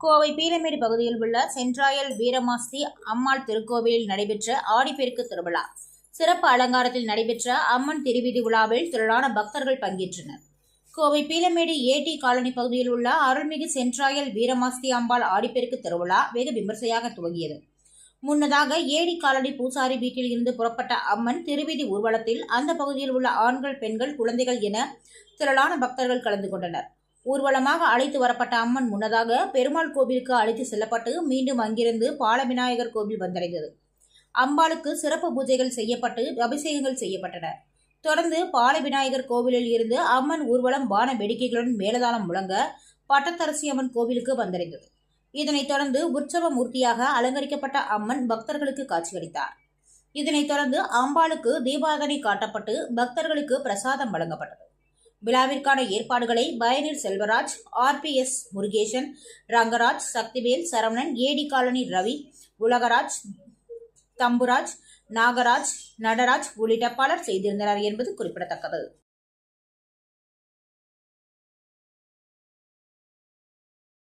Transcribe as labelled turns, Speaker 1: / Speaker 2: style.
Speaker 1: கோவை பீளமேடு பகுதியில் உள்ள சென்றாயல் வீரமாஸ்தி அம்மாள் திருக்கோவிலில் நடைபெற்ற ஆடிப்பெருக்கு திருவிழா சிறப்பு அலங்காரத்தில் நடைபெற்ற அம்மன் திருவீதி விழாவில் திரளான பக்தர்கள் பங்கேற்றனர். கோவை பீளமேடு ஏடி காலனி பகுதியில் உள்ள அருள்மிகு சென்றாயல் வீரமாஸ்தி அம்பாள் ஆடிப்பெருக்கு திருவிழா வெகு விமர்சையாக துவங்கியது. முன்னதாக ஏடி காலனி பூசாரி வீட்டில் இருந்து புறப்பட்ட அம்மன் திருவீதி ஊர்வலத்தில் அந்த பகுதியில் உள்ள ஆண்கள், பெண்கள், குழந்தைகள் என திரளான பக்தர்கள் கலந்து கொண்டனர். ஊர்வலமாக அழைத்து வரப்பட்ட அம்மன் முன்னதாக பெருமாள் கோவிலுக்கு அழைத்து செல்லப்பட்டு மீண்டும் அங்கிருந்து பாலவிநாயகர் கோவில் வந்தடைந்தது. அம்பாளுக்கு சிறப்பு பூஜைகள் செய்யப்பட்டு அபிஷேகங்கள் செய்யப்பட்டன. தொடர்ந்து பாலவிநாயகர் கோவிலில் இருந்து அம்மன் ஊர்வலம் வான வேடிக்கைகளுடன் மேலதாளம் முழங்க பட்டத்தரசி அம்மன் கோவிலுக்கு வந்தடைந்தது. இதனைத் தொடர்ந்து உற்சவ மூர்த்தியாக அலங்கரிக்கப்பட்ட அம்மன் பக்தர்களுக்கு காட்சியளித்தார். இதனைத் தொடர்ந்து அம்பாளுக்கு தீபாராதனை காட்டப்பட்டு பக்தர்களுக்கு பிரசாதம் வழங்கப்பட்டது. விழாவிற்கான ஏற்பாடுகளை பயனீர் செல்வராஜ், RPS முருகேசன், ரங்கராஜ், சக்திவேல், சரவணன், ஏடி காலனி ரவி, உலகராஜ், தம்புராஜ், நாகராஜ், நடராஜ் உள்ளிட்ட பலர் செய்திருந்தனர் என்பது குறிப்பிடத்தக்கது.